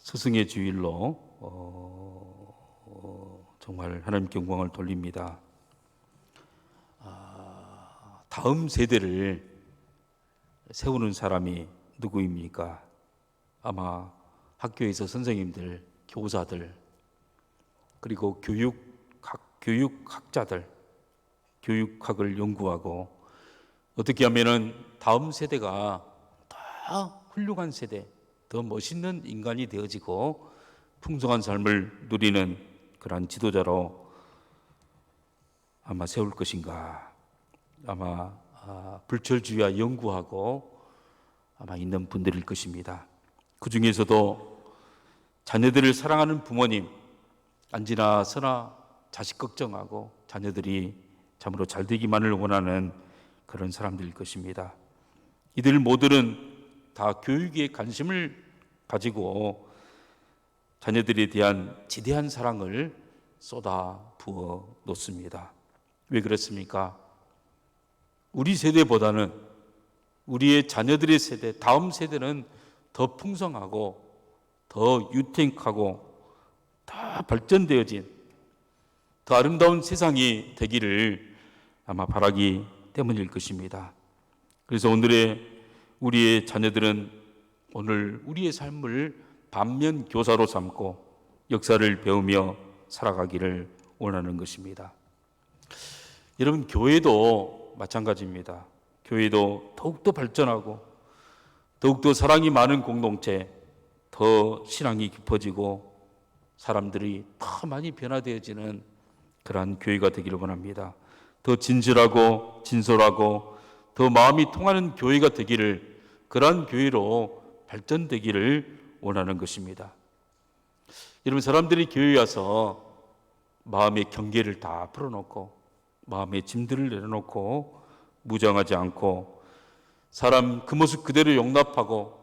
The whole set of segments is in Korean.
스승의 주일로 정말 하나님께 영광을 돌립니다. 다음 세대를 세우는 사람이 누구입니까? 아마 학교에서 선생님들, 교사들, 그리고 교육학자들, 교육학을 연구하고 어떻게 하면은 다음 세대가 더 훌륭한 세대, 더 멋있는 인간이 되어지고 풍성한 삶을 누리는 그러한 지도자로 아마 세울 것인가. 아마 불철주야 연구하고 아마 있는 분들일 것입니다. 그 중에서도 자녀들을 사랑하는 부모님, 안지나 서나 자식 걱정하고 자녀들이 참으로 잘 되기만을 원하는 그런 사람들일 것입니다. 이들 모두는 다 교육에 관심을 가지고 자녀들에 대한 지대한 사랑을 쏟아 부어 놓습니다. 왜 그렇습니까? 우리 세대보다는 우리의 자녀들의 세대, 다음 세대는 더 풍성하고 더 유탱하고 더 발전되어진 더 아름다운 세상이 되기를 아마 바라기 때문일 것입니다. 그래서 우리의 자녀들은 오늘 우리의 삶을 반면 교사로 삼고 역사를 배우며 살아가기를 원하는 것입니다. 여러분, 교회도 마찬가지입니다. 교회도 더욱더 발전하고 더욱더 사랑이 많은 공동체, 더 신앙이 깊어지고 사람들이 더 많이 변화되어지는 그러한 교회가 되기를 원합니다. 더 진실하고 진솔하고 더 마음이 통하는 교회가 되기를, 그러한 교회로 발전되기를 원하는 것입니다. 여러분, 사람들이 교회에 와서 마음의 경계를 다 풀어놓고 마음의 짐들을 내려놓고 무장하지 않고 사람 그 모습 그대로 용납하고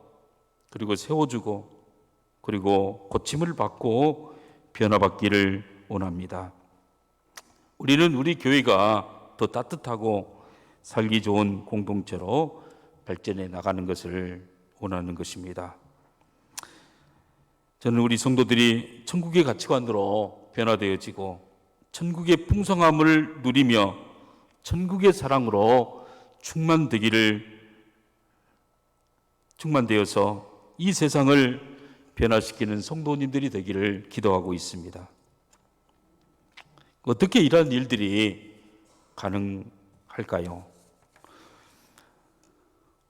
그리고 세워주고 그리고 고침을 받고 변화받기를 원합니다. 우리는 우리 교회가 더 따뜻하고 살기 좋은 공동체로 발전해 나가는 것을 원하는 것입니다. 저는 우리 성도들이 천국의 가치관으로 변화되어지고 천국의 풍성함을 누리며 천국의 사랑으로 충만되어서 이 세상을 변화시키는 성도님들이 되기를 기도하고 있습니다. 어떻게 이러한 일들이 가능할까요?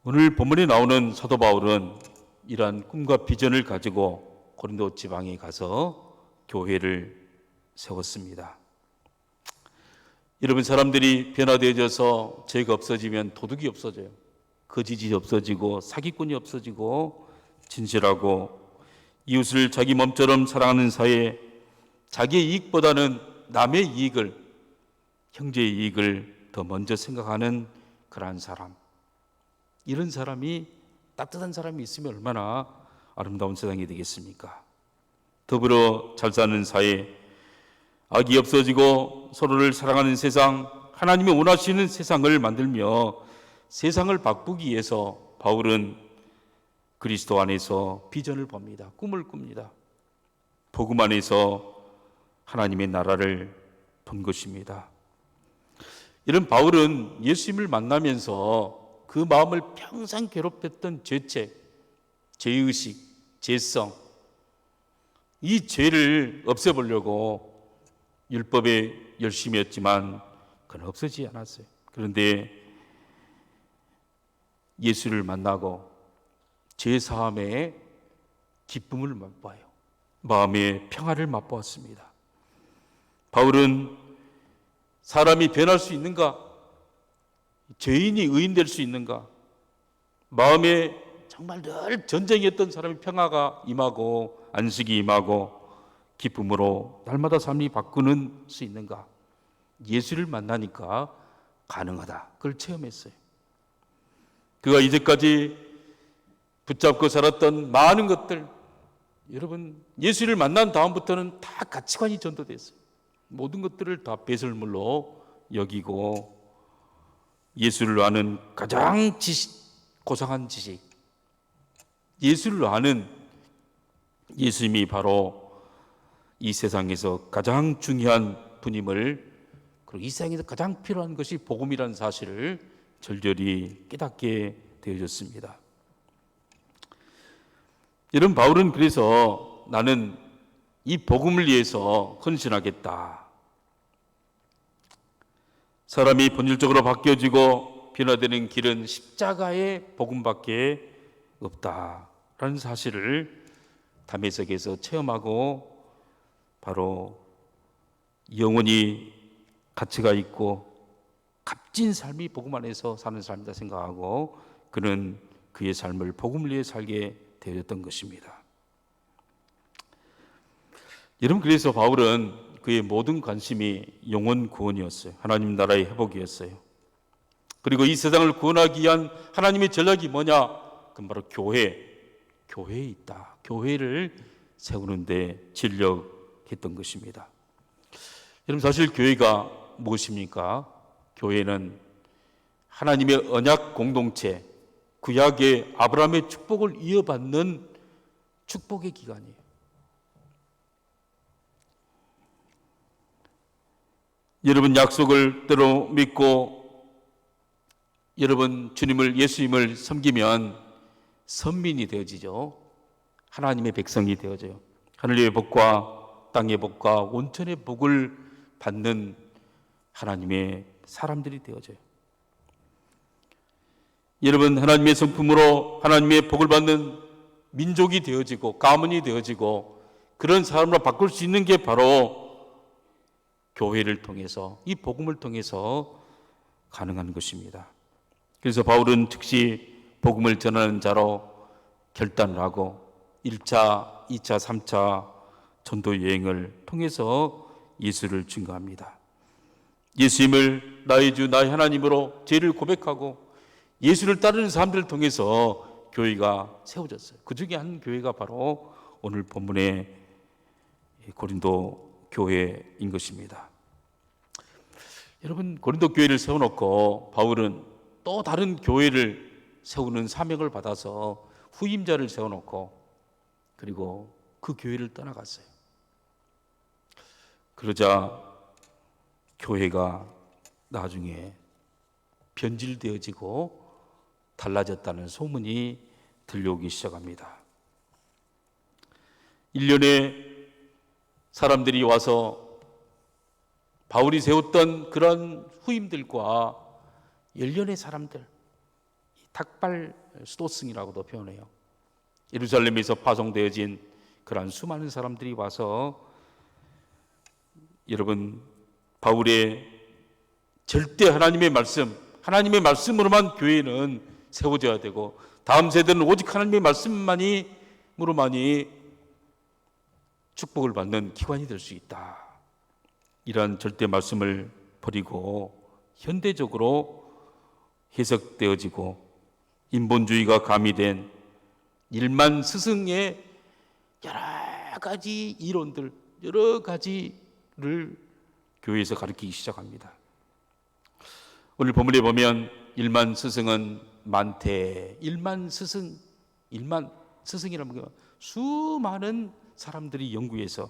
오늘 본문에 나오는 사도 바울은 이러한 꿈과 비전을 가지고 고린도 지방에 가서 교회를 세웠습니다. 여러분, 사람들이 변화되어져서 죄가 없어지면 도둑이 없어져요. 거짓이 없어지고 사기꾼이 없어지고 진실하고 이웃을 자기 몸처럼 사랑하는 사이에 자기의 이익보다는 남의 이익을, 형제의 이익을 더 먼저 생각하는 그러한 사람, 이런 사람이, 따뜻한 사람이 있으면 얼마나 아름다운 세상이 되겠습니까? 더불어 잘 사는 사회, 악이 없어지고 서로를 사랑하는 세상, 하나님이 원하시는 세상을 만들며 세상을 바꾸기 위해서 바울은 그리스도 안에서 비전을 봅니다. 꿈을 꿉니다. 복음 안에서 하나님의 나라를 본 것입니다. 이런 바울은 예수님을 만나면서 그 마음을 평생 괴롭혔던 죄책, 죄의식, 죄성, 이 죄를 없애보려고 율법에 열심히 했지만 그건 없어지지 않았어요. 그런데 예수를 만나고 죄 사함의 기쁨을 맛봐요. 마음의 평화를 맛보았습니다. 바울은 사람이 변할 수 있는가? 죄인이 의인될 수 있는가? 마음에 정말 늘 전쟁이었던 사람의 평화가 임하고 안식이 임하고 기쁨으로 날마다 삶이 바꾸는 수 있는가? 예수를 만나니까 가능하다. 그걸 체험했어요. 그가 이제까지 붙잡고 살았던 많은 것들, 여러분, 예수를 만난 다음부터는 다 가치관이 전도됐어요. 모든 것들을 다 배설물로 여기고 예수를 아는 가장 고상한 지식, 예수를 아는 예수님이 바로 이 세상에서 가장 중요한 분임을, 그리고 이 세상에서 가장 필요한 것이 복음이라는 사실을 절절히 깨닫게 되어졌습니다. 여러분, 바울은 그래서 나는 이 복음을 위해서 헌신하겠다. 사람이 본질적으로 바뀌어지고 변화되는 길은 십자가의 복음밖에 없다라는 사실을 담에색에서 체험하고, 바로 영원히 가치가 있고 값진 삶이 복음 안에서 사는 삶이다 생각하고, 그는 그의 삶을 복음을 위해 살게 되었던 것입니다. 여러분, 그래서 바울은 그의 모든 관심이 영혼 구원이었어요. 하나님 나라의 회복이었어요. 그리고 이 세상을 구원하기 위한 하나님의 전략이 뭐냐? 그건 바로 교회에 있다. 교회를 세우는 데 진력했던 것입니다. 여러분, 사실 교회가 무엇입니까? 교회는 하나님의 언약 공동체, 구약의 아브라함의 축복을 이어받는 축복의 기관이에요. 여러분, 약속을 때로 믿고 여러분 주님을, 예수님을 섬기면 선민이 되어지죠. 하나님의 백성이 되어져요. 하늘의 복과 땅의 복과 온천의 복을 받는 하나님의 사람들이 되어져요. 여러분, 하나님의 성품으로 하나님의 복을 받는 민족이 되어지고 가문이 되어지고 그런 사람으로 바꿀 수 있는 게 바로 교회를 통해서, 이 복음을 통해서 가능한 것입니다. 그래서 바울은 즉시 복음을 전하는 자로 결단을 하고 1차, 2차, 3차 전도 여행을 통해서 예수를 증거합니다. 예수님을 나의 주, 나의 하나님으로 죄를 고백하고 예수를 따르는 사람들을 통해서 교회가 세워졌어요. 그 중에 한 교회가 바로 오늘 본문의 고린도 교회인 것입니다. 여러분, 고린도 교회를 세워놓고 바울은 또 다른 교회를 세우는 사명을 받아서 후임자를 세워놓고 그리고 그 교회를 떠나갔어요. 그러자 교회가 나중에 변질되어지고 달라졌다는 소문이 들려오기 시작합니다. 1년에 사람들이 와서 바울이 세웠던 그런 후임들과 10년의 사람들, 닭발 수도승이라고도 표현해요. 예루살렘에서 파송되어진 그러한 수많은 사람들이 와서, 여러분, 바울의 절대 하나님의 하나님의 말씀으로만 교회는 세워져야 되고 다음 세대는 오직 하나님의 말씀으로만이 축복을 받는 기관이 될 수 있다. 이러한 절대 말씀을 버리고 현대적으로 해석되어지고 인본주의가 가미된 일만 스승의 여러 가지 이론들, 여러 가지를 교회에서 가르치기 시작합니다. 오늘 본문에 보면 일만 스승은 많대. 일만 스승이라는 건 수많은 사람들이 연구해서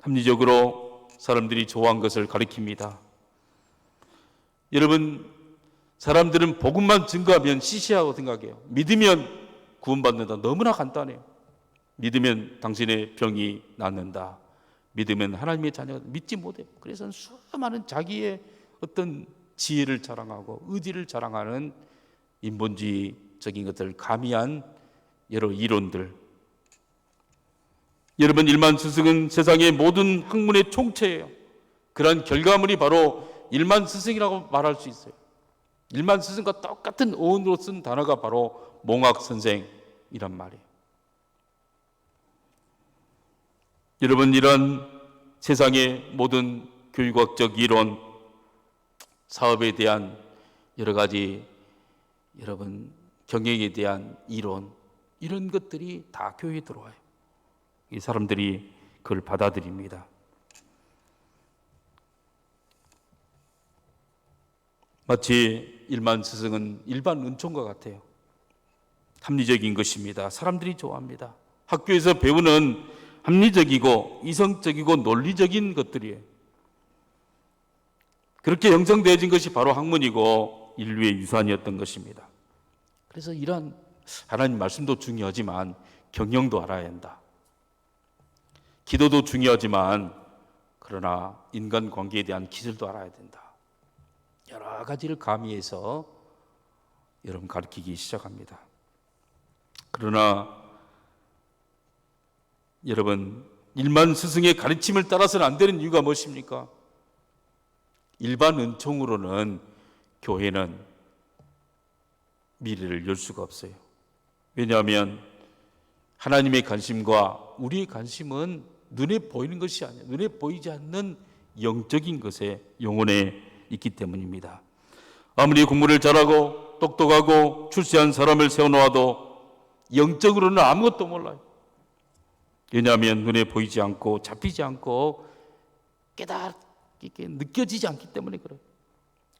합리적으로 사람들이 좋아한 것을 가리킵니다. 여러분, 사람들은 복음만 증거하면 시시하고 생각해요. 믿으면 구원받는다. 너무나 간단해요. 믿으면 당신의 병이 낫는다. 믿으면 하나님의 자녀가 믿지 못해요. 그래서 수많은 자기의 어떤 지혜를 자랑하고 의지를 자랑하는 인본주의적인 것들을 가미한 여러 이론들. 여러분, 일만 스승은 세상의 모든 학문의 총체예요. 그러한 결과물이 바로 일만 스승이라고 말할 수 있어요. 일만 스승과 똑같은 어원으로 쓴 단어가 바로 몽학 선생이란 말이에요. 여러분, 이런 세상의 모든 교육학적 이론, 사업에 대한 여러 가지, 여러분, 경영에 대한 이론, 이런 것들이 다 교회에 들어와요. 이 사람들이 그걸 받아들입니다. 마치 일만 스승은 일반 은총과 같아요. 합리적인 것입니다. 사람들이 좋아합니다. 학교에서 배우는 합리적이고 이성적이고 논리적인 것들이에요. 그렇게 형성되어진 것이 바로 학문이고 인류의 유산이었던 것입니다. 그래서 이러한 하나님 말씀도 중요하지만 경영도 알아야 한다. 기도도 중요하지만 그러나 인간관계에 대한 기술도 알아야 된다. 여러 가지를 가미해서 여러분 가르치기 시작합니다. 그러나 여러분 일반 스승의 가르침을 따라서는 안 되는 이유가 무엇입니까? 일반 은총으로는 교회는 미래를 열 수가 없어요. 왜냐하면 하나님의 관심과 우리의 관심은 눈에 보이는 것이 아니에요. 눈에 보이지 않는 영적인 것에 영혼에 있기 때문입니다. 아무리 공부를 잘하고 똑똑하고 출세한 사람을 세워놓아도 영적으로는 아무것도 몰라요. 왜냐하면 눈에 보이지 않고 잡히지 않고 깨닫게 느껴지지 않기 때문에 그래요.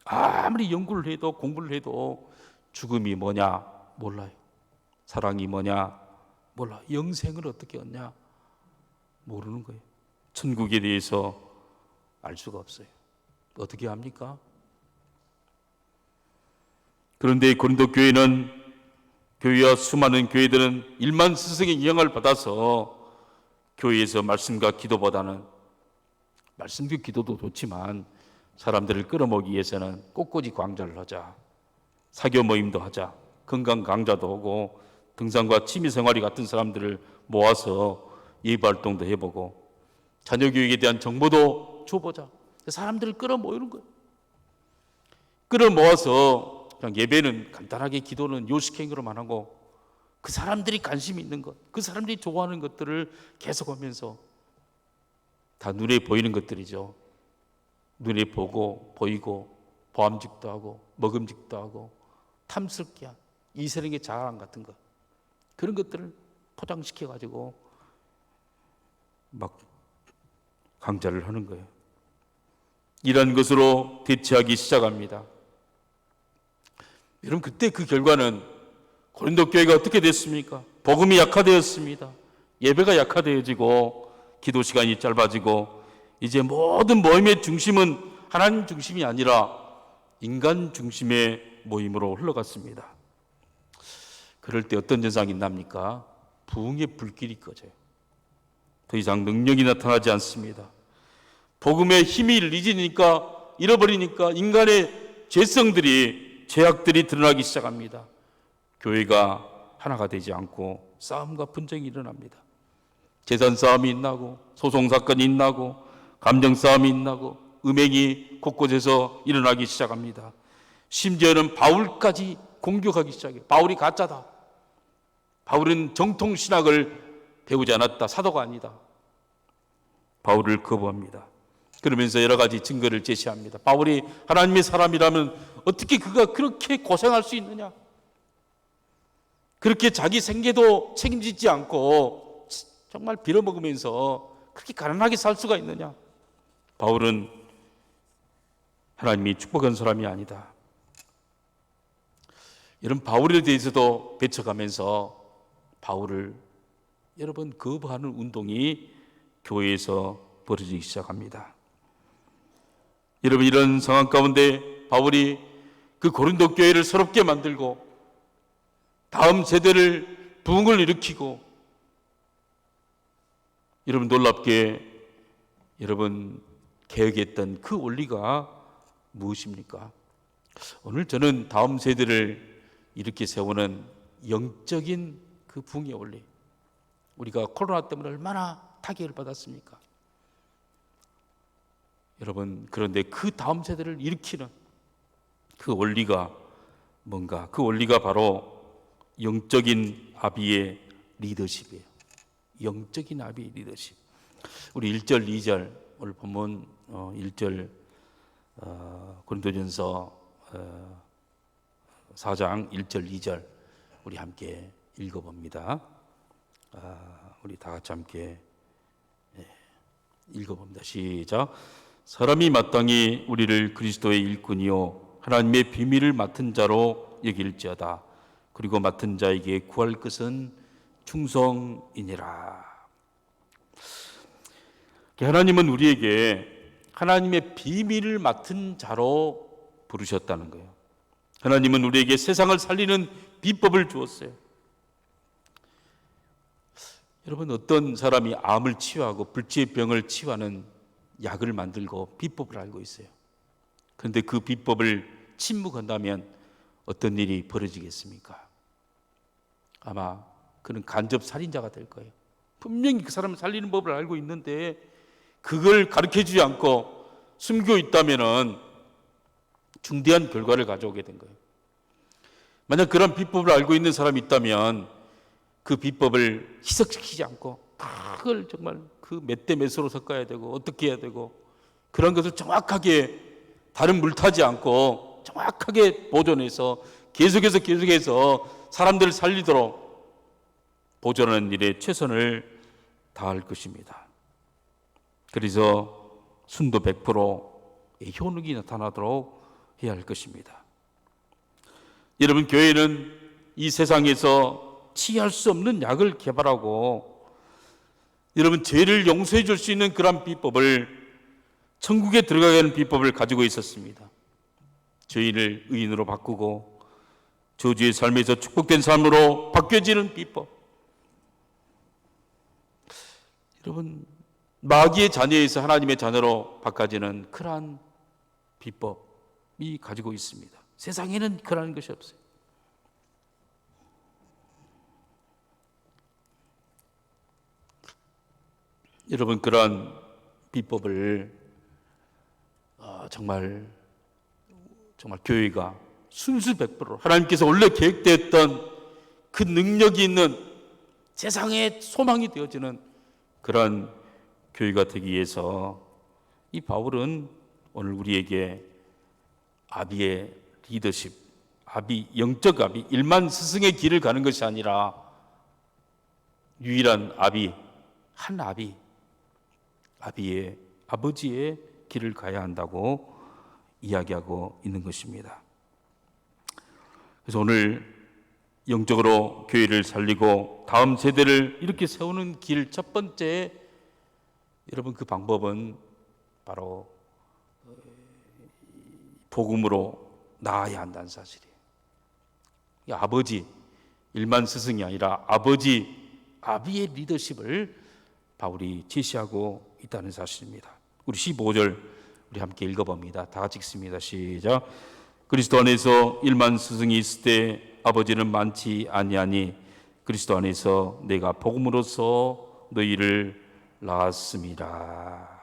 아무리 연구를 해도 공부를 해도 죽음이 뭐냐 몰라요. 사랑이 뭐냐 몰라. 영생을 어떻게 얻냐 모르는 거예요. 천국에 대해서 알 수가 없어요. 어떻게 합니까? 그런데 고린도 교회는 교회와 수많은 교회들은 일만 스승의 영향을 받아서 교회에서 말씀과 기도보다는 말씀과 기도도 좋지만 사람들을 끌어모으기 위해서는 꽃꽂이 광자를 하자, 사교 모임도 하자, 건강 강좌도 하고 등산과 취미생활이 같은 사람들을 모아서 예배활동도 해보고 자녀교육에 대한 정보도 줘보자. 사람들을 끌어모으는 거예요. 끌어모아서 그냥 예배는 간단하게 기도는 요식행위로만 하고 그 사람들이 관심 있는 것, 그 사람들이 좋아하는 것들을 계속하면서 다 눈에 보이는 것들이죠. 눈에 보고 보이고 보암직도 하고 먹음직도 하고 탐스럽게 한 이세령의 자랑 같은 것, 그런 것들을 포장시켜가지고 막 강좌를 하는 거예요. 이런 것으로 대체하기 시작합니다. 여러분 그때 그 결과는 고린도 교회가 어떻게 됐습니까? 복음이 약화되었습니다. 예배가 약화되어지고 기도 시간이 짧아지고 이제 모든 모임의 중심은 하나님 중심이 아니라 인간 중심의 모임으로 흘러갔습니다. 그럴 때 어떤 현상이 납니까? 부흥의 불길이 꺼져요. 더 이상 능력이 나타나지 않습니다. 복음의 힘이 잃어버리니까 인간의 죄성들이, 죄악들이 드러나기 시작합니다. 교회가 하나가 되지 않고 싸움과 분쟁이 일어납니다. 재산 싸움이 일어나고 소송 사건이 일어나고 감정 싸움이 일어나고 음행이 곳곳에서 일어나기 시작합니다. 심지어는 바울까지 공격하기 시작해요. 바울이 가짜다. 바울은 정통 신학을 배우지 않았다. 사도가 아니다. 바울을 거부합니다. 그러면서 여러 가지 증거를 제시합니다. 바울이 하나님의 사람이라면 어떻게 그가 그렇게 고생할 수 있느냐? 그렇게 자기 생계도 책임지지 않고 정말 빌어먹으면서 그렇게 가난하게 살 수가 있느냐? 바울은 하나님이 축복한 사람이 아니다. 여러분 바울에 대해서도 배척하면서 바울을 여러분 거부하는 운동이 교회에서 벌어지기 시작합니다. 여러분 이런 상황 가운데 바울이 그 고린도 교회를 새롭게 만들고 다음 세대를 부흥을 일으키고 여러분 놀랍게 여러분 개혁했던 그 원리가 무엇입니까? 오늘 저는 다음 세대를 이렇게 세우는 영적인 그 부흥의 원리, 우리가 코로나 때문에 얼마나 타격을 받았습니까? 여러분 그런데 그 다음 세대를 일으키는 그 원리가 뭔가? 그 원리가 바로 영적인 아비의 리더십이에요. 영적인 아비의 리더십. 우리 1절, 2절 오늘 본문 1절 고린도전서 4장 1절, 2절 우리 함께 읽어봅니다. 우리 다 같이 함께 읽어봅니다. 시작. 사람이 마땅히 우리를 그리스도의 일꾼이요 하나님의 비밀을 맡은 자로 여길지어다. 그리고 맡은 자에게 구할 것은 충성이니라. 하나님은 우리에게 하나님의 비밀을 맡은 자로 부르셨다는 거예요. 하나님은 우리에게 세상을 살리는 비법을 주었어요. 여러분, 어떤 사람이 암을 치유하고 불치의 병을 치유하는 약을 만들고 비법을 알고 있어요. 그런데 그 비법을 침묵한다면 어떤 일이 벌어지겠습니까? 아마 그는 간접 살인자가 될 거예요. 분명히 그 사람을 살리는 법을 알고 있는데 그걸 가르쳐주지 않고 숨기고 있다면 중대한 결과를 가져오게 된 거예요. 만약 그런 비법을 알고 있는 사람이 있다면 그 비법을 희석시키지 않고 그걸 정말 그 몇 대 몇으로 섞어야 되고 어떻게 해야 되고 그런 것을 정확하게 다른 물 타지 않고 정확하게 보존해서 계속해서 사람들을 살리도록 보존하는 일에 최선을 다할 것입니다. 그래서 순도 100%의 효능이 나타나도록 해야 할 것입니다. 여러분, 교회는 이 세상에서 치유할 수 없는 약을 개발하고 여러분 죄를 용서해 줄 수 있는 그런 비법을, 천국에 들어가게 하는 비법을 가지고 있었습니다. 죄인을 의인으로 바꾸고 저주의 삶에서 축복된 삶으로 바뀌어지는 비법. 여러분, 마귀의 자녀에서 하나님의 자녀로 바꿔지는 그러한 비법이 가지고 있습니다. 세상에는 그러한 것이 없어요. 여러분, 그러한 비법을 정말 교회가 순수 100% 하나님께서 원래 계획되었던 그 능력이 있는 세상의 소망이 되어지는 그런 교회가 되기 위해서 이 바울은 오늘 우리에게 아비의 리더십, 영적 아비, 일만 스승의 길을 가는 것이 아니라 유일한 아비, 한 아비의 아버지의 길을 가야 한다고 이야기하고 있는 것입니다. 그래서 오늘 영적으로 교회를 살리고 다음 세대를 이렇게 세우는 길 첫 번째, 여러분, 그 방법은 바로 복음으로 나아야 한다는 사실이에요. 아버지, 일만 스승이 아니라 아비의 리더십을 바울이 제시하고 있다는 사실입니다. 우리 15절 우리 함께 읽어봅니다. 다 같이 읽습니다. 시작. 그리스도 안에서 일만 스승이 있을 때 아버지는 많지 아니하니 그리스도 안에서 내가 복음으로써 너희를 낳았습니다.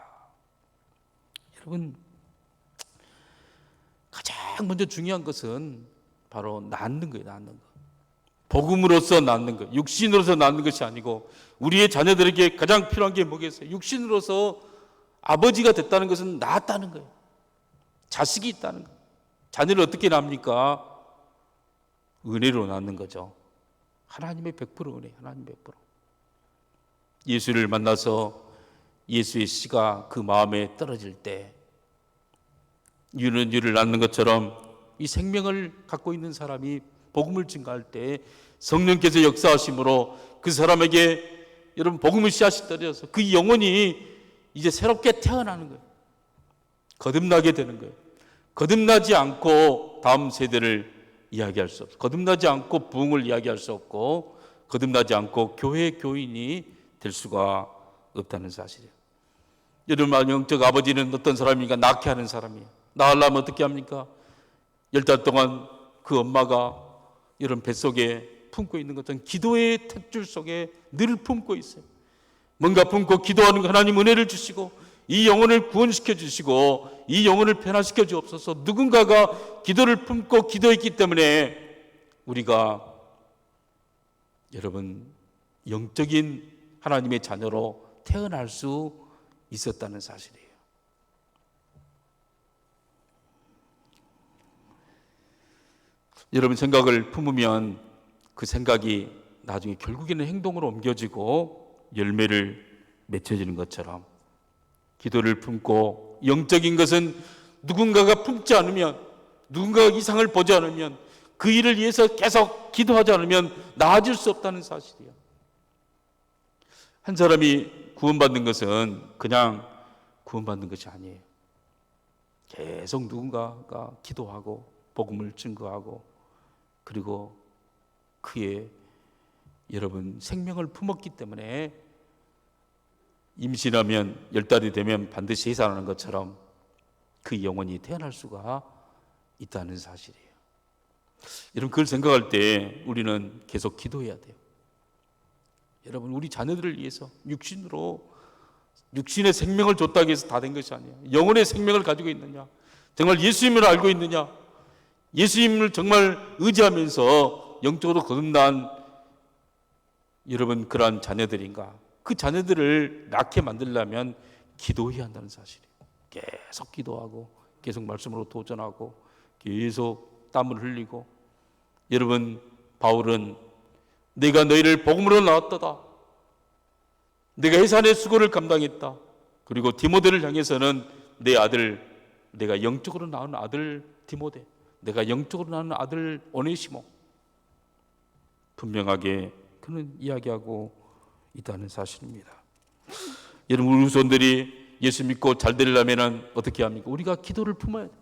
여러분, 가장 먼저 중요한 것은 바로 낳는 거예요. 낳는 거. 복음으로서 낳는 것, 육신으로서 낳는 것이 아니고 우리의 자녀들에게 가장 필요한 게 뭐겠어요? 육신으로서 아버지가 됐다는 것은 낳았다는 거예요. 자식이 있다는 거예요. 자녀를 어떻게 낳습니까? 은혜로 낳는 거죠. 하나님의 100% 은혜, 하나님 100%. 예수를 만나서 예수의 씨가 그 마음에 떨어질 때 유를 낳는 것처럼 이 생명을 갖고 있는 사람이 복음을 증거할 때 성령께서 역사하심으로 그 사람에게 여러분 복음의 씨앗이 떨어져서 그 영혼이 이제 새롭게 태어나는 거예요. 거듭나게 되는 거예요. 거듭나지 않고 다음 세대를 이야기할 수 없고, 거듭나지 않고 부흥을 이야기할 수 없고, 거듭나지 않고 교인이 될 수가 없다는 사실이에요. 여러분, 영적 아버지는 어떤 사람입니까? 낳게 하는 사람이에요. 낳으려면 어떻게 합니까? 10달 동안 그 엄마가 여러분 뱃속에 품고 있는 것은 기도의 탯줄 속에 늘 품고 있어요. 뭔가 품고 기도하는 거 하나님 은혜를 주시고 이 영혼을 구원시켜 주시고 이 영혼을 변화시켜 주옵소서. 누군가가 기도를 품고 기도했기 때문에 우리가 여러분 영적인 하나님의 자녀로 태어날 수 있었다는 사실이에요. 여러분, 생각을 품으면 그 생각이 나중에 결국에는 행동으로 옮겨지고 열매를 맺혀지는 것처럼 기도를 품고 영적인 것은 누군가가 품지 않으면, 누군가가 이상을 보지 않으면 그 일을 위해서 계속 기도하지 않으면 나아질 수 없다는 사실이에요. 한 사람이 구원받는 것은 그냥 구원받는 것이 아니에요. 계속 누군가가 기도하고 복음을 증거하고 그리고 그의 여러분 생명을 품었기 때문에 임신하면 10달이 되면 반드시 해산하는 것처럼 그 영혼이 태어날 수가 있다는 사실이에요. 여러분 그걸 생각할 때 우리는 계속 기도해야 돼요. 여러분 우리 자녀들을 위해서 육신의 생명을 줬다고 해서 다 된 것이 아니에요. 영혼의 생명을 가지고 있느냐, 정말 예수님을 알고 있느냐, 예수님을 정말 의지하면서 영적으로 거듭난 여러분 그러한 자녀들인가, 그 자녀들을 낳게 만들려면 기도해야 한다는 사실이에요. 계속 기도하고 계속 말씀으로 도전하고 계속 땀을 흘리고. 여러분 바울은 내가 너희를 복음으로 낳았도다, 내가 해산의 수고를 감당했다. 그리고 디모데를 향해서는 내 아들, 내가 영적으로 낳은 아들 디모데, 내가 영적으로 낳은 아들 오네시모, 분명하게 그는 이야기하고 있다는 사실입니다. 여러분 우리 후손들이 예수 믿고 잘 되려면 어떻게 합니까? 우리가 기도를 품어야 돼요.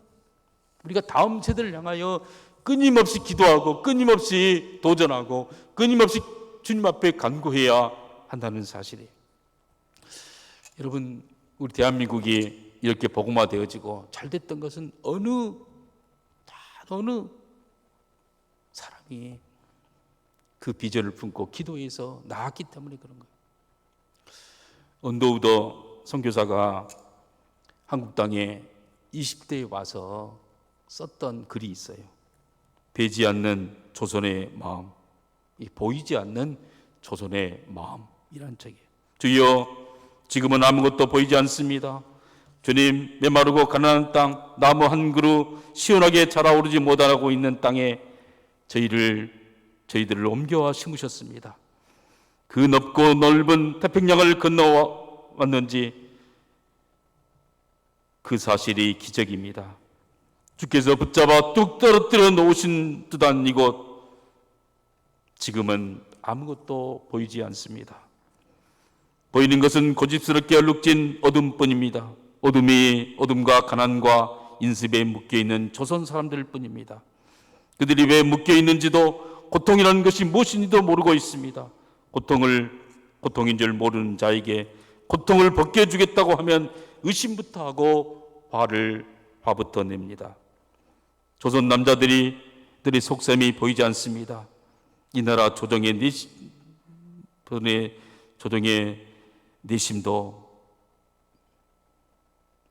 우리가 다음 세대를 향하여 끊임없이 기도하고 끊임없이 도전하고 끊임없이 주님 앞에 간구해야 한다는 사실이에요. 여러분 우리 대한민국이 이렇게 복음화되어지고 잘 됐던 것은 어느 사람이 그 비전을 품고 기도해서 나았기 때문에 그런 거예요. 언더우더 선교사가 한국 땅에 20대에 와서 썼던 글이 있어요. 배지 않는 조선의 마음, 보이지 않는 조선의 마음이란 책이에요. 주여 지금은 아무것도 보이지 않습니다. 주님 메마르고 가난한 땅, 나무 한 그루 시원하게 자라오르지 못하고 있는 땅에 저희들을 옮겨와 심으셨습니다. 그 넓고 넓은 태평양을 건너왔는지 그 사실이 기적입니다. 주께서 붙잡아 뚝 떨어뜨려 놓으신 듯한 이곳, 지금은 아무것도 보이지 않습니다. 보이는 것은 고집스럽게 얼룩진 어둠뿐입니다. 어둠과 가난과 인습에 묶여있는 조선 사람들 뿐입니다. 그들이 왜 묶여있는지도 고통이라는 것이 무엇인지도 모르고 있습니다. 고통인 줄 모르는 자에게 고통을 벗겨주겠다고 하면 의심부터 하고 화부터 냅니다. 조선 남자들의 속셈이 보이지 않습니다. 이 나라 조정의 내심도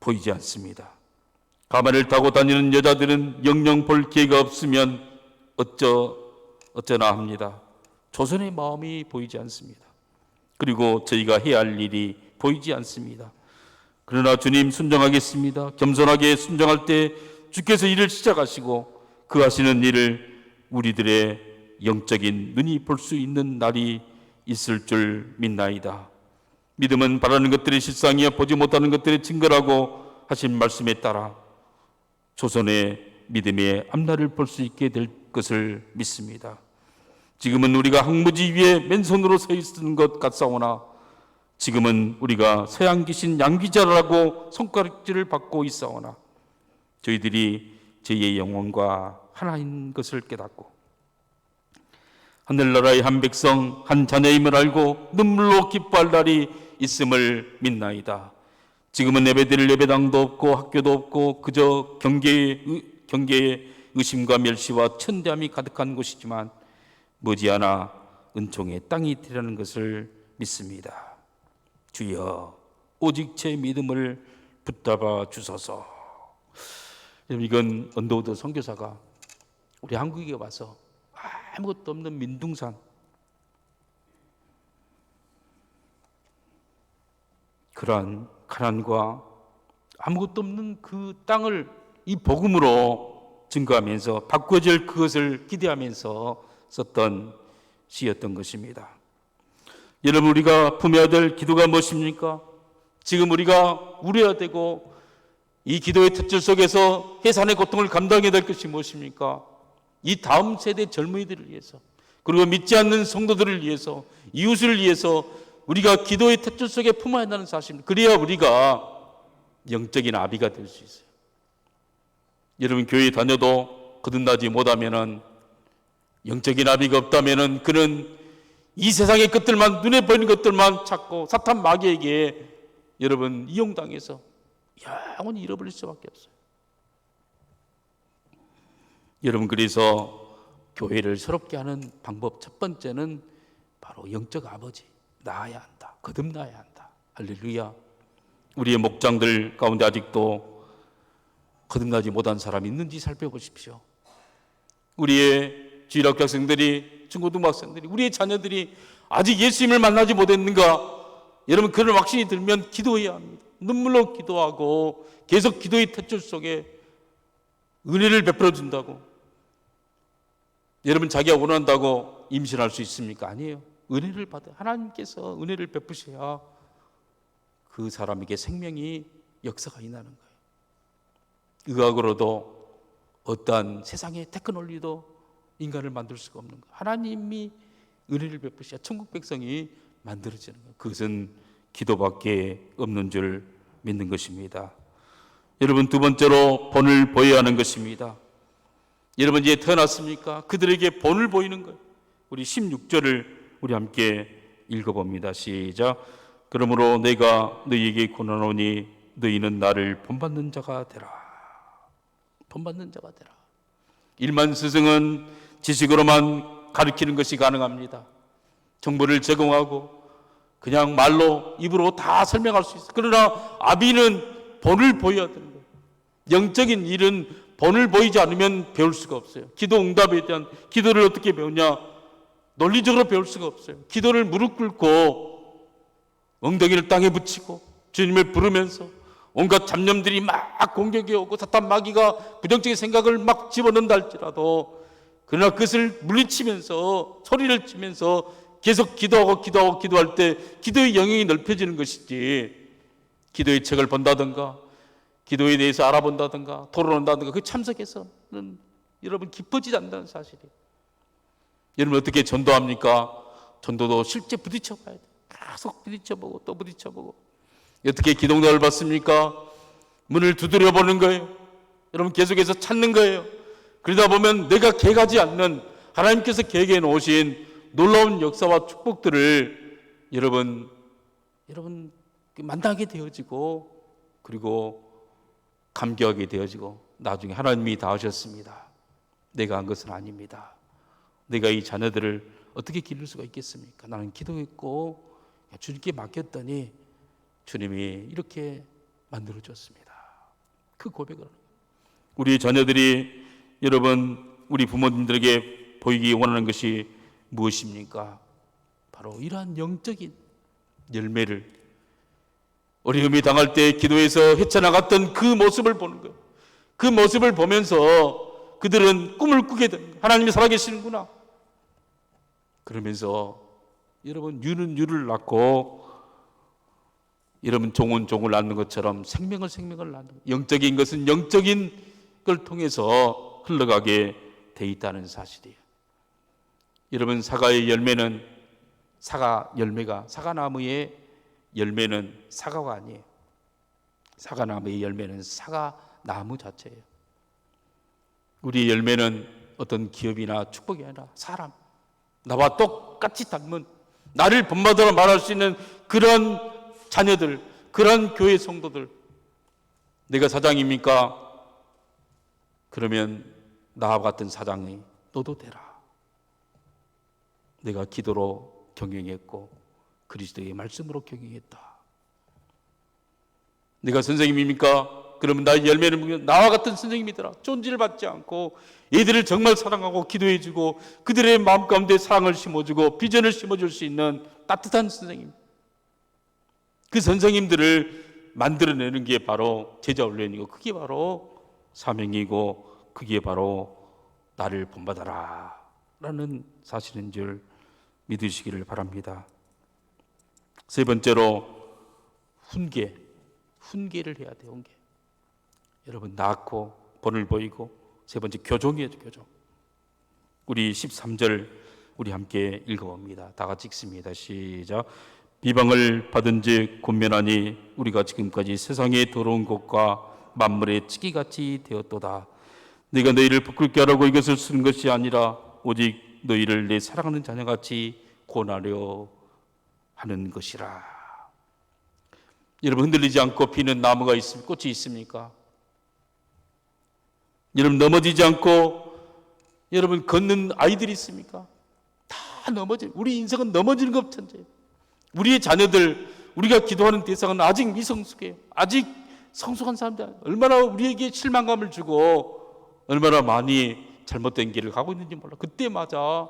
보이지 않습니다. 가마를 타고 다니는 여자들은 영영 볼 기회가 없으면 어쩌나 합니다. 조선의 마음이 보이지 않습니다. 그리고 저희가 해야 할 일이 보이지 않습니다. 그러나 주님 순종하겠습니다. 겸손하게 순종할 때 주께서 일을 시작하시고 그 하시는 일을 우리들의 영적인 눈이 볼 수 있는 날이 있을 줄 믿나이다. 믿음은 바라는 것들의 실상이야 보지 못하는 것들의 증거라고 하신 말씀에 따라 조선의 믿음의 앞날을 볼 수 있게 될 것을 믿습니다. 지금은 우리가 항무지 위에 맨손으로 서 있는 것 같사오나 지금은 우리가 서양 귀신 양귀자라고 손가락질을 받고 있사오나 저희들이 저희의 영혼과 하나인 것을 깨닫고 하늘나라의 한 백성 한 자녀임을 알고 눈물로 기뻐할 날이 있음을 믿나이다. 지금은 예배드릴 예배당도 없고 학교도 없고 그저 경계의 의심과 멸시와 천대함이 가득한 곳이지만 머지않아 은총의 땅이 되라는 것을 믿습니다. 주여 오직 제 믿음을 붙잡아 주소서. 이건 언더우드 선교사가 우리 한국에 와서 아무것도 없는 민둥산, 그러한 가난과 아무것도 없는 그 땅을 이 복음으로 증거하면서 바꿔질 그것을 기대하면서 썼던 시였던 것입니다. 여러분 우리가 품어야 될 기도가 무엇입니까? 지금 우리가 우려야 되고 이 기도의 특질 속에서 해산의 고통을 감당해야 될 것이 무엇입니까? 이 다음 세대 젊은이들을 위해서, 그리고 믿지 않는 성도들을 위해서, 이웃을 위해서 우리가 기도의 탯줄 속에 품어야 한다는 사실입니다. 그래야 우리가 영적인 아비가 될 수 있어요. 여러분, 교회 다녀도 거듭나지 못하면은, 영적인 아비가 없다면은 그는 이 세상의 것들만, 눈에 보이는 것들만 찾고 사탄 마귀에게 여러분 이용당해서 영원히 잃어버릴 수밖에 없어요. 여러분, 그래서 교회를 새롭게 하는 방법 첫 번째는 바로 영적 아버지 낳아야 한다. 거듭나야 한다. 할렐루야. 우리의 목장들 가운데 아직도 거듭나지 못한 사람이 있는지 살펴보십시오. 우리의 주일학교 학생들이, 중고등부 학생들이, 우리의 자녀들이 아직 예수님을 만나지 못했는가? 여러분, 그런 확신이 들면 기도해야 합니다. 눈물로 기도하고 계속 기도의 탯줄 속에 은혜를 베풀어 준다고. 여러분, 자기가 원한다고 임신할 수 있습니까? 아니에요. 은혜를 받아 하나님께서 은혜를 베푸셔야 그 사람에게 생명이 역사가 일어나는 거예요. 의학으로도 어떠한 세상의 테크놀로지도 인간을 만들 수가 없는 거예요. 하나님이 은혜를 베푸셔야 천국 백성이 만들어지는 거예요. 그것은 기도밖에 없는 줄 믿는 것입니다. 여러분, 두 번째로 본을 보여야 하는 것입니다. 여러분, 이제 태어났습니까? 그들에게 본을 보이는 거예요. 우리 16절을 우리 함께 읽어봅니다. 시작. 그러므로 내가 너희에게 권하노니 너희는 나를 본받는 자가 되라. 본받는 자가 되라. 일반 스승은 지식으로만 가르치는 것이 가능합니다. 정보를 제공하고 그냥 말로, 입으로 다 설명할 수 있어요. 그러나 아비는 본을 보여야 되는 거예요. 영적인 일은 본을 보이지 않으면 배울 수가 없어요. 기도 응답에 대한, 기도를 어떻게 배우냐? 논리적으로 배울 수가 없어요. 기도를 무릎 꿇고 엉덩이를 땅에 붙이고 주님을 부르면서 온갖 잡념들이 막 공격해 오고 사탄 마귀가 부정적인 생각을 막 집어넣는다 할지라도, 그러나 그것을 물리치면서 소리를 치면서 계속 기도할 때 기도의 영역이 넓혀지는 것이지, 기도의 책을 본다든가 기도에 대해서 알아본다든가 토론한다든가 그 참석해서는 여러분 깊어지지 않는다는 사실이에요. 여러분, 어떻게 전도합니까? 전도도 실제 부딪혀 봐야 돼요. 계속 부딪혀보고 또 부딪혀보고. 어떻게 기도응답을 받습니까? 문을 두드려 보는 거예요. 여러분, 계속해서 찾는 거예요. 그러다 보면 내가 계획하지 않는 하나님께서 계획해 놓으신 놀라운 역사와 축복들을 여러분 만나게 되어지고, 그리고 감격하게 되어지고, 나중에 하나님이 다 하셨습니다. 내가 한 것은 아닙니다. 내가 이 자녀들을 어떻게 기를 수가 있겠습니까? 나는 기도했고 주님께 맡겼더니 주님이 이렇게 만들어줬습니다. 그 고백을 우리 자녀들이, 여러분, 우리 부모님들에게 보이기 원하는 것이 무엇입니까? 바로 이러한 영적인 열매를, 어려움이 당할 때 기도에서 헤쳐나갔던 그 모습을 보는 거예요. 그 모습을 보면서 그들은 꿈을 꾸게 됩니다. 하나님이 살아계시는구나. 그러면서 여러분, 유는 유를 낳고 여러분, 종은 종을 낳는 것처럼 생명을 낳는 거예요. 영적인 것은 영적인 걸 통해서 흘러가게 돼 있다는 사실이에요. 여러분, 사과의 열매는 사과나무의 열매는 사과가 아니에요. 사과나무의 열매는 사과나무 자체예요. 우리의 열매는 어떤 기업이나 축복이 아니라 사람, 나와 똑같이 닮은, 나를 본받으라 말할 수 있는 그런 자녀들, 그런 교회 성도들. 내가 사장입니까? 그러면 나와 같은 사장이 너도 되라. 내가 기도로 경영했고 그리스도의 말씀으로 경영했다. 내가 선생님입니까? 그러면 나의 열매를 보면 나와 같은 선생님이더라. 존재를 받지 않고 얘들을 정말 사랑하고 기도해주고 그들의 마음 가운데 사랑을 심어주고 비전을 심어줄 수 있는 따뜻한 선생님. 그 선생님들을 만들어내는 게 바로 제자훈련이고, 그게 바로 사명이고, 그게 바로 나를 본받아라 라는 사실인 줄 믿으시기를 바랍니다. 세 번째로 훈계를 해야 돼요. 훈계. 여러분, 낳고 본을 보이고, 세 번째 교종이에요. 교종. 우리 13절 우리 함께 읽어봅니다. 다 같이 읽습니다. 시작. 비방을 받은즉 권면하니 우리가 지금까지 세상에 더러운 것과 만물의 찌기같이 되었도다. 내가 너희를 부끄럽게 하라고 이것을 쓰는 것이 아니라 오직 너희를 내 사랑하는 자녀같이 권하려 하는 것이라. 여러분, 흔들리지 않고 피는 나무가 있습니까? 꽃이 있습니까? 여러분, 넘어지지 않고 여러분 걷는 아이들이 있습니까? 다 넘어져요. 우리 인생은 넘어지는 것 천재예요. 우리의 자녀들, 우리가 기도하는 대상은 아직 미성숙해요. 아직 성숙한 사람들, 얼마나 우리에게 실망감을 주고 얼마나 많이 잘못된 길을 가고 있는지 몰라. 그때마다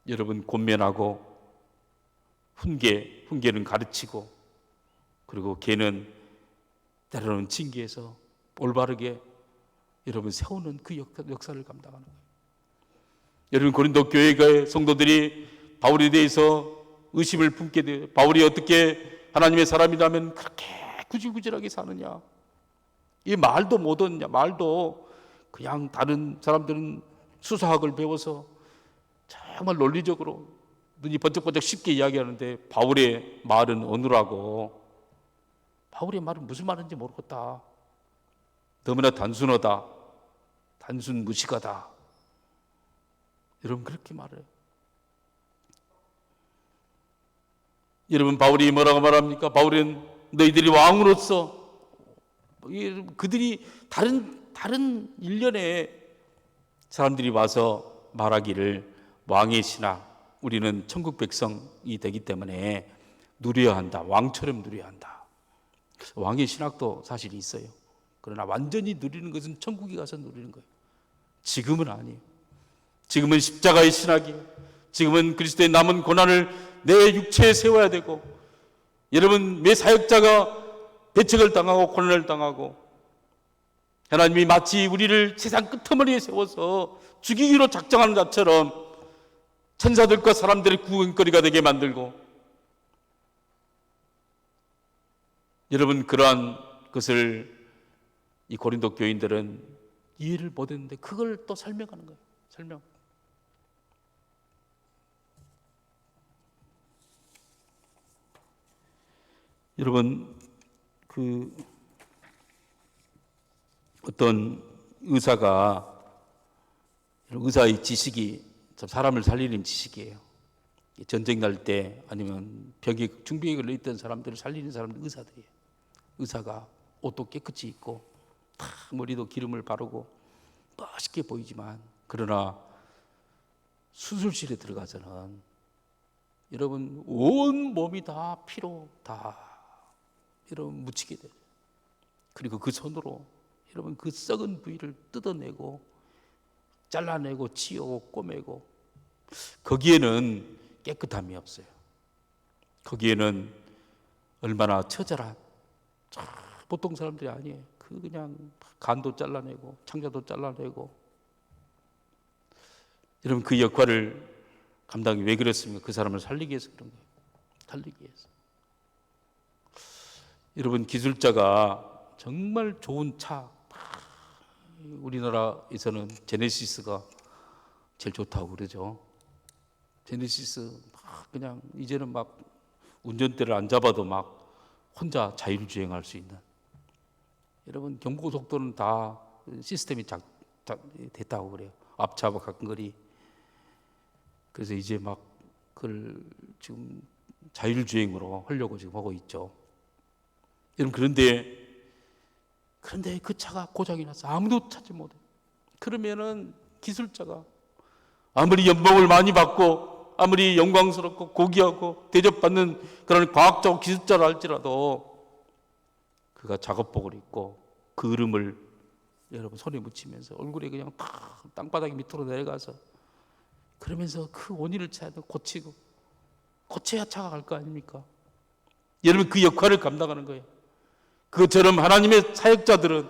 여러분 권면하고 훈계는 가르치고, 그리고 걔는 때로는 징계해서 올바르게 여러분 세우는 그 역사를 감당하는 거예요. 여러분, 고린도 교회의 성도들이 바울에 대해서 의심을 품게 돼요. 바울이 어떻게 하나님의 사람이라면 그렇게 구질구질하게 사느냐, 이 말도 못 얻냐, 말도 그냥 다른 사람들은 수사학을 배워서 정말 논리적으로 눈이 번쩍번쩍 쉽게 이야기하는데 바울의 말은 어눌하고, 바울의 말은 무슨 말인지 모르겠다, 너무나 단순하다, 단순 무식하다, 여러분 그렇게 말해요. 여러분, 바울이 뭐라고 말합니까? 바울은 너희들이 왕으로서, 그들이 다른 일련의 사람들이 와서 말하기를 왕의 신학, 우리는 천국 백성이 되기 때문에 누려야 한다, 왕처럼 누려야 한다. 왕의 신학도 사실 있어요. 그러나 완전히 누리는 것은 천국에 가서 누리는 거예요. 지금은 아니에요. 지금은 십자가의 신학이에요. 지금은 그리스도의 남은 고난을 내 육체에 세워야 되고, 여러분, 매 사역자가 배척을 당하고 고난을 당하고, 하나님이 마치 우리를 세상 끄트머리에 세워서 죽이기로 작정하는 자처럼 천사들과 사람들의 구경거리가 되게 만들고, 여러분 그러한 것을 이 고린도 교인들은 이해를 못했는데 그걸 또 설명하는 거예요. 설명. 여러분, 그 어떤 의사의 지식이 사람을 살리는 지식이에요. 전쟁 날 때 아니면 중병에 걸려있던 사람들을 살리는 사람들, 의사들이에요. 의사가 옷도 깨끗이 입고 머리도 기름을 바르고 멋있게 보이지만, 그러나 수술실에 들어가서는 여러분 온 몸이 다 피로 다 여러분 묻히게 돼요. 그리고 그 손으로 여러분 그 썩은 부위를 뜯어내고 잘라내고 치우고 꼬매고, 거기에는 깨끗함이 없어요. 거기에는 얼마나 처절한, 보통 사람들이 아니에요. 그냥 간도 잘라내고 창자도 잘라내고. 여러분, 그 역할을 감당이 왜 그랬습니까? 그 사람을 살리기 위해서 그런 거예요. 살리기 위해서. 여러분, 기술자가 정말 좋은 차, 우리나라에서는 제네시스가 제일 좋다고 그러죠. 제네시스 그냥 이제는 막 운전대를 안 잡아도 막 혼자 자율주행할 수 있는, 여러분 경부고속도로는 다 시스템이 됐다고 그래요. 앞차와 가끔거리. 그래서 이제 막 그걸 지금 자율주행으로 하려고 지금 하고 있죠. 여러분, 그런데 그 차가 고장이 나서 아무도 찾지 못해. 그러면은 기술자가 아무리 연봉을 많이 받고 아무리 영광스럽고 고귀하고 대접받는 그런 과학자고 기술자라 할지라도, 그가 작업복을 입고 그 얼음을 여러분 손에 묻히면서 얼굴에 그냥 탁 땅바닥 밑으로 내려가서, 그러면서 그 원인을 찾아 고치고, 고쳐야 차가 갈 거 아닙니까? 여러분, 그 역할을 감당하는 거예요. 그것처럼 하나님의 사역자들은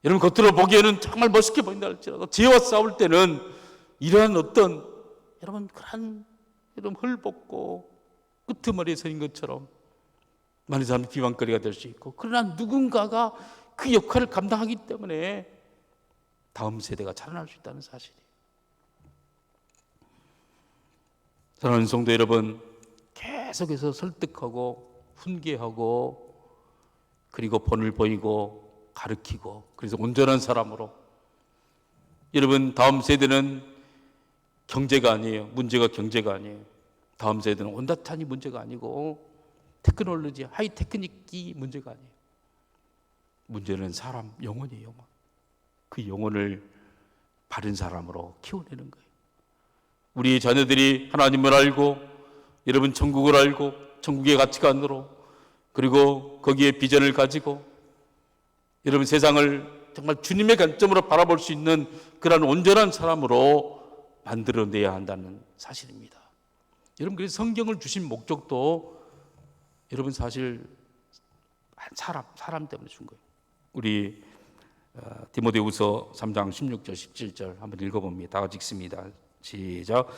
여러분 겉으로 보기에는 정말 멋있게 보인다 할지라도 죄와 싸울 때는 이러한 어떤 여러분 그런 여러분 헐벗고 끄트머리에 서인 것처럼 많은 사람들이 비방거리가 될 수 있고, 그러나 누군가가 그 역할을 감당하기 때문에 다음 세대가 자라날 수 있다는 사실이에요. 사랑하는 성도 여러분, 계속해서 설득하고 훈계하고 그리고 본을 보이고 가르치고 그래서 온전한 사람으로, 여러분 다음 세대는 경제가 아니에요. 문제가 경제가 아니에요. 다음 세대는 온다탄이 문제가 아니고 테크놀로지, 하이테크닉이 문제가 아니에요. 문제는 사람, 영혼이에요. 영혼. 그 영혼을 바른 사람으로 키워내는 거예요. 우리 자녀들이 하나님을 알고, 여러분 천국을 알고, 천국의 가치관으로, 그리고 거기에 비전을 가지고 여러분 세상을 정말 주님의 관점으로 바라볼 수 있는 그런 온전한 사람으로 만들어내야 한다는 사실입니다. 여러분, 그래서 성경을 주신 목적도 여러분 사실 사람 때문에 준 거예요. 우리 디모데후서 3장 16절 17절 한번 읽어봅니다. 다 같이 읽습니다. 시작.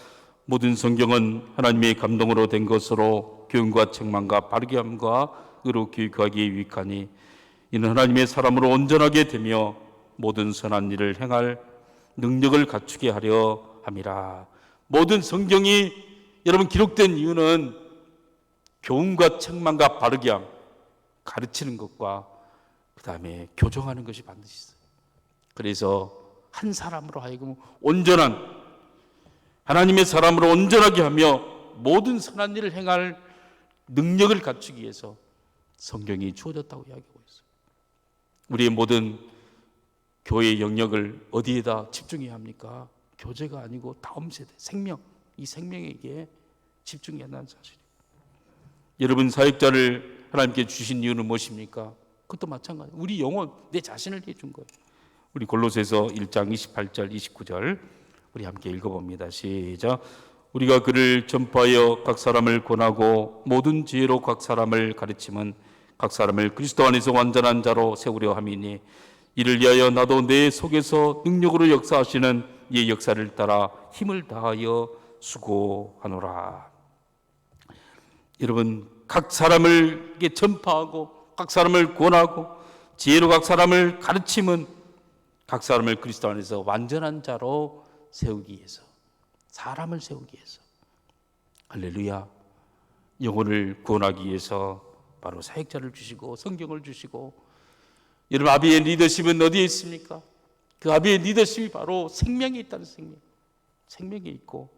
모든 성경은 하나님의 감동으로 된 것으로 교훈과 책망과 바르게 함과 의로 교육하기에 유익하니 이는 하나님의 사람으로 온전하게 되며 모든 선한 일을 행할 능력을 갖추게 하려 함이라. 모든 성경이 여러분 기록된 이유는 교훈과 책망과 바르게 함, 가르치는 것과 그 다음에 교정하는 것이 반드시 있어요. 그래서 한 사람으로 하여금 온전한 하나님의 사람으로 온전하게 하며 모든 선한 일을 행할 능력을 갖추기 위해서 성경이 주어졌다고 이야기하고 있어요. 우리의 모든 교회의 영역을 어디에다 집중해야 합니까? 교제가 아니고 다음 세대, 생명, 이 생명에게 집중해야 한다는 사실이에요. 여러분 사역자를 하나님께 주신 이유는 무엇입니까? 그것도 마찬가지예요. 우리 영혼, 내 자신을 위해 준 거예요. 우리 골로새서 1장 28절 29절 우리 함께 읽어봅니다. 시작. 우리가 그를 전파하여 각 사람을 권하고 모든 지혜로 각 사람을 가르치면 각 사람을 그리스도 안에서 완전한 자로 세우려 함이니 이를 위하여 나도 내 속에서 능력으로 역사하시는 이의 역사를 따라 힘을 다하여 수고하노라. 여러분 각 사람을 전파하고 각 사람을 권하고 지혜로 각 사람을 가르치면 각 사람을 그리스도 안에서 완전한 자로 세우기 위해서, 사람을 세우기 위해서, 할렐루야, 영혼을 구원하기 위해서 바로 사역자를 주시고 성경을 주시고, 여러분 아비의 리더십은 어디에 있습니까? 그 아비의 리더십이 바로 생명에 있다는 생명에 있고,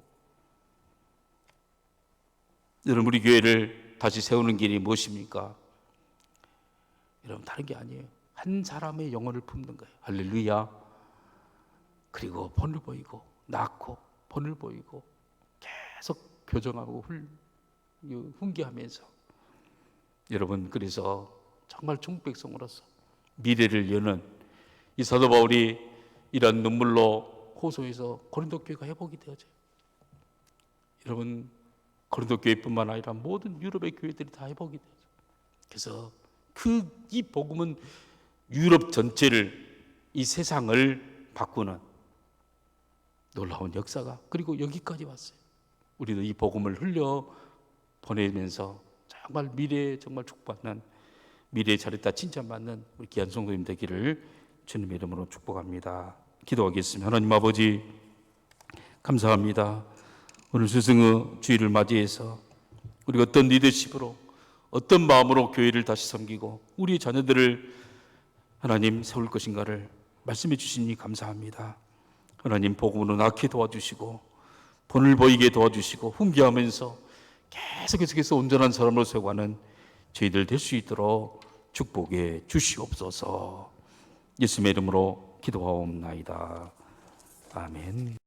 여러분 우리 교회를 다시 세우는 길이 무엇입니까? 여러분 다른 게 아니에요. 한 사람의 영혼을 품는 거예요. 할렐루야. 그리고 본을 보이고 낳고 본을 보이고 계속 교정하고 훈계하면서, 여러분 그래서 정말 중국 백성으로서 미래를 여는 이 사도 바울이 이런 눈물로 호소해서 고린도 교회가 회복이 되어져요. 여러분 고린도 교회뿐만 아니라 모든 유럽의 교회들이 다 회복이 되어져요. 그래서 이 복음은 유럽 전체를, 이 세상을 바꾸는 놀라운 역사가 그리고 여기까지 왔어요. 우리도 이 복음을 흘려 보내면서 정말 미래에 정말 축복받는, 미래에 잘했다 칭찬받는 우리 귀한 성도님 되기를 주님의 이름으로 축복합니다. 기도하겠습니다. 하나님 아버지 감사합니다. 오늘 스승의 주일을 맞이해서 우리가 어떤 리더십으로 어떤 마음으로 교회를 다시 섬기고 우리 자녀들을 하나님 세울 것인가를 말씀해 주시니 감사합니다. 하나님 복음으로 낳게 도와주시고 본을 보이게 도와주시고 훈계하면서 계속해서 온전한 사람으로 세워가는 저희들 될 수 있도록 축복해 주시옵소서. 예수님의 이름으로 기도하옵나이다. 아멘.